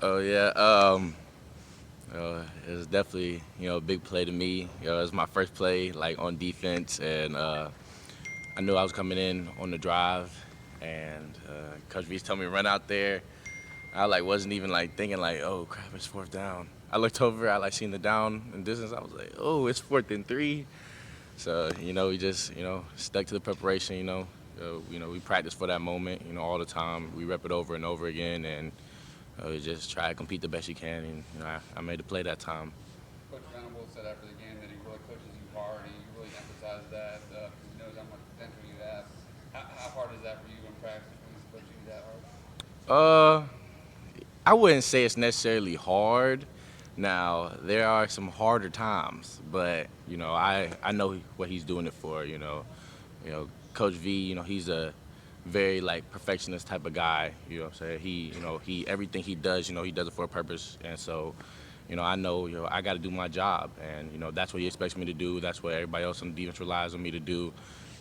Oh yeah. It was definitely a big play to me. It was my first play like on defense, and I knew I was coming in on the drive, and Coach V's told me to run out there. I like wasn't even like thinking like, oh crap, it's fourth down. I looked over, I like seen the down and distance. I was like, oh, it's 4th and 3. So we just stuck to the preparation. We practice for that moment. All the time. We rep it over and over again, and we just try to compete the best you can. And I made the play that time. Coach Venable said after the game that he really pushes you hard. He really emphasized that because he knows how much potential you have. How hard is that for you in practice when he's pushing you that hard? Uh, I wouldn't say it's necessarily hard. Now there are some harder times, but I know what he's doing it for. Coach V. He's a very like perfectionist type of guy. You know what I'm saying? He everything he does. He does it for a purpose, and so I know I got to do my job, and that's what he expects me to do. That's what everybody else on defense relies on me to do.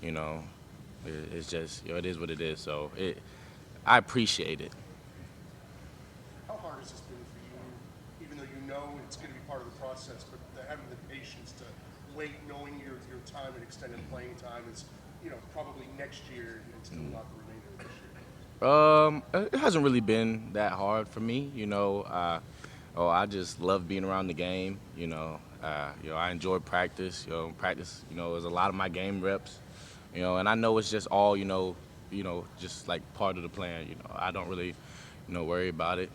You know, it's just it is what it is. So I appreciate it. How hard has this been for you, even though you know it's going to be part of the process, but having the patience to wait, knowing your time and extended playing time is, probably next year and still not the remainder of this year? It hasn't really been that hard for me. I just love being around the game. I enjoy practice. Practice. Is a lot of my game reps. And I know it's just all just like part of the plan. I don't really worry about it.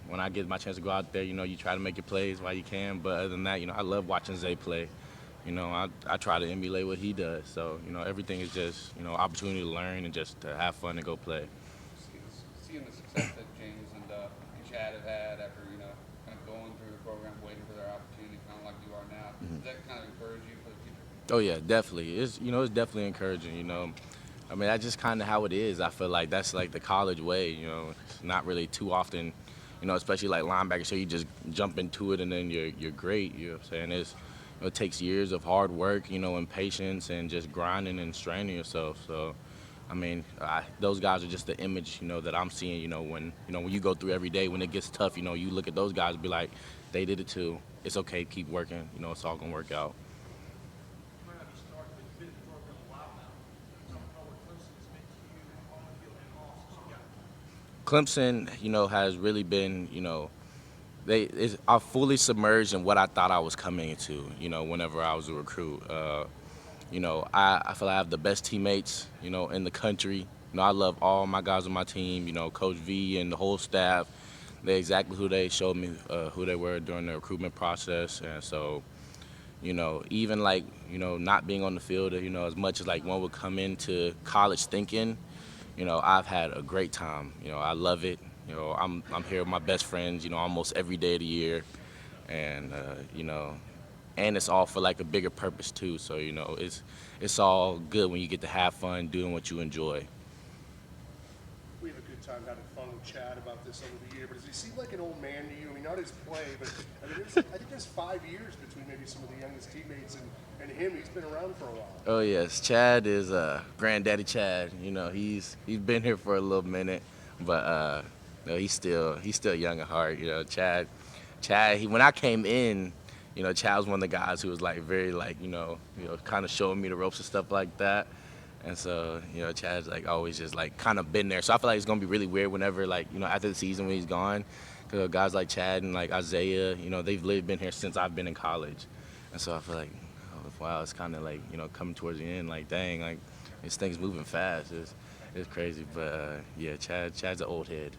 When I get my chance to go out there, you try to make your plays while you can. But other than that, I love watching Zay play. I try to emulate what he does. So, everything is just, opportunity to learn and just to have fun and go play. Seeing the success that James and Chad have had after kind of going through the program, waiting for their opportunity, kind of like you are now, does that kind of encourage you for the future? Oh yeah, definitely. It's definitely encouraging. I mean that's just kind of how it is. I feel like that's like the college way. It's not really too often. Especially like linebacker, so you just jump into it and then you're great. You know what I'm saying? It takes years of hard work, and patience and just grinding and straining yourself. So, I mean, those guys are just the image, that I'm seeing. When you go through every day, when it gets tough, you look at those guys and be like, they did it too. It's okay, keep working. It's all gonna work out. You might not be starting, but you've been in the program a while now. Tell me about what Clemson has meant to you on the field and off since you got here. Clemson, has really been, are fully submerged in what I thought I was coming into, whenever I was a recruit. I feel I have the best teammates, in the country. I love all my guys on my team, Coach V and the whole staff. They're exactly who they showed me who they were during the recruitment process. And so, even like, not being on the field, as much as like one would come into college thinking, I've had a great time. I love it. I'm here with my best friends, almost every day of the year, and and it's all for like a bigger purpose too. So it's all good when you get to have fun doing what you enjoy. We have a good time having fun with Chad about this over the year, but does he seem like an old man to you? I mean, not his play, but I mean, I think there's 5 years between maybe some of the youngest teammates and him. He's been around for a while. Oh yes, Chad is granddaddy Chad. He's been here for a little minute, but no, he's still young at heart. Chad. When I came in, Chad was one of the guys who was like very like kind of showing me the ropes and stuff like that. And so, Chad's like always just like kind of been there. So I feel like it's gonna be really weird whenever like after the season when he's gone, because guys like Chad and like Isaiah, they've literally been here since I've been in college. And so I feel like, oh, wow, it's kind of like coming towards the end. Like dang, like this thing's moving fast. It's crazy, but yeah, Chad's an old head.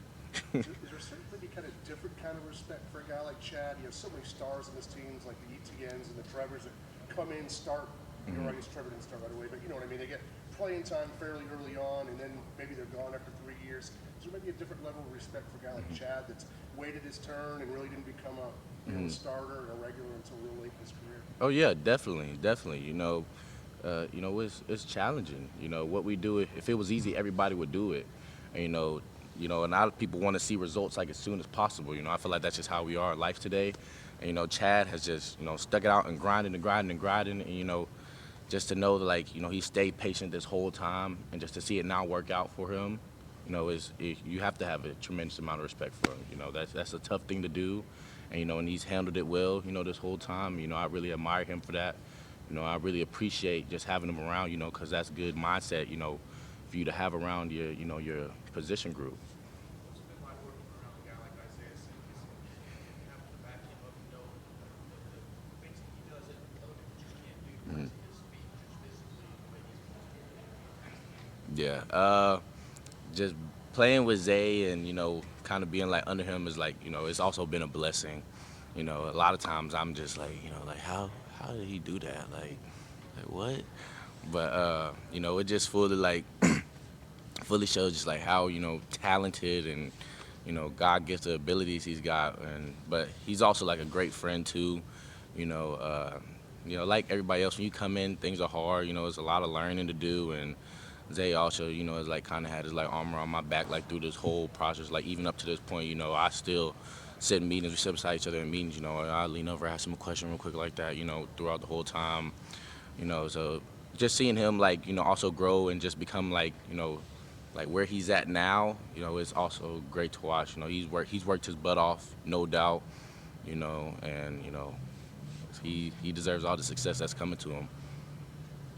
Is there certainly kind of different kind of respect for a guy like Chad? You have so many stars in his teams, like the ETNs and the Trevors that come in, start. I guess Trevor didn't start right away, but you know what I mean. They get playing time fairly early on, and then maybe they're gone after 3 years. Is there maybe a different level of respect for a guy like Chad that's waited his turn and really didn't become a starter or a regular until real late in his career? Oh yeah, definitely. It's challenging. What we do. If it was easy, everybody would do it. And, a lot of people want to see results like as soon as possible. I feel like that's just how we are in life today. And Chad has just stuck it out and grinding and grinding and grinding. And just to know that like he stayed patient this whole time, and just to see it now work out for him, you have to have a tremendous amount of respect for him. That's a tough thing to do, and he's handled it well. This whole time. I really admire him for that. I really appreciate just having him around. Because that's good mindset. For you to have around your position group. What's it been like working around a guy like Isaiah Simmons and having to back him up and know the things that he does that other people just can't do because of his speed, just physically, the way he's Yeah. Just playing with Zay and kind of being like under him is like it's also been a blessing. A lot of times I'm just like like how did he do that like what? But it just fully like fully shows just like how talented and God gets the abilities he's got, and but he's also like a great friend too. You know, uh, like everybody else, when you come in, things are hard. It's a lot of learning to do, and Zay also, is like kind of had his like arm around my back like through this whole process. Like even up to this point, I still sit in meetings, we sit beside each other in meetings. I lean over, ask him a question real quick like that. Throughout the whole time. So just seeing him like also grow and just become like where he's at now. It's also great to watch. He's worked his butt off, no doubt. And he deserves all the success that's coming to him.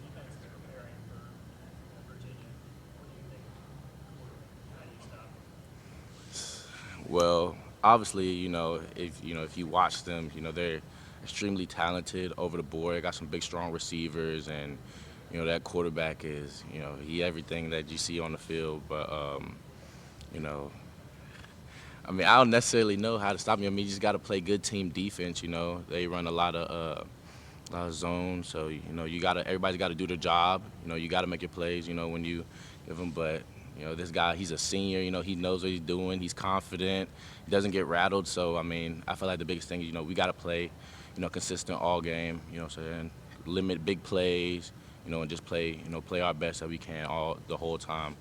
defense they're preparing for Virginia. What do you think? How do you stop him? Well, obviously, if you watch them, they're extremely talented over the board. They got some big, strong receivers, and that quarterback is, he everything that you see on the field. But you know, I mean, I don't necessarily know how to stop him. I mean, you just got to play good team defense. They run a lot of zones, so everybody's got to do their job. You got to make your plays. When you give them, but this guy, he's a senior. He knows what he's doing. He's confident. He doesn't get rattled. So I mean, I feel like the biggest thing is we got to play, consistent all game. So then limit big plays. And just play our best that we can all the whole time.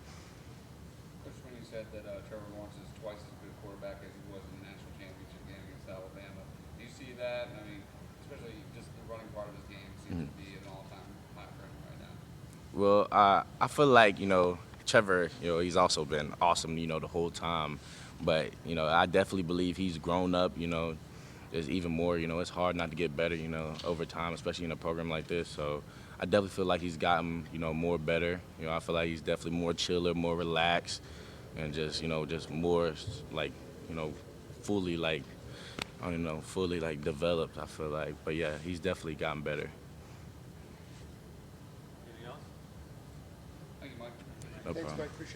Coach Sweeney said that Trevor Lawrence is twice as good a quarterback as he was in the national championship game against Alabama. Do you see that? I mean, especially just the running part of his game seems to be an all-time high for him right now. Well, I feel like Trevor, he's also been awesome, the whole time. But I definitely believe he's grown up. There's even more. It's hard not to get better. Over time, especially in a program like this. So I definitely feel like he's gotten more better. I feel like he's definitely more chiller, more relaxed, and just more like fully like I don't know, fully like developed. I feel like, but yeah, he's definitely gotten better. Anything else? Thank you, Mike. No Thanks, problem. Mike. Appreciate you.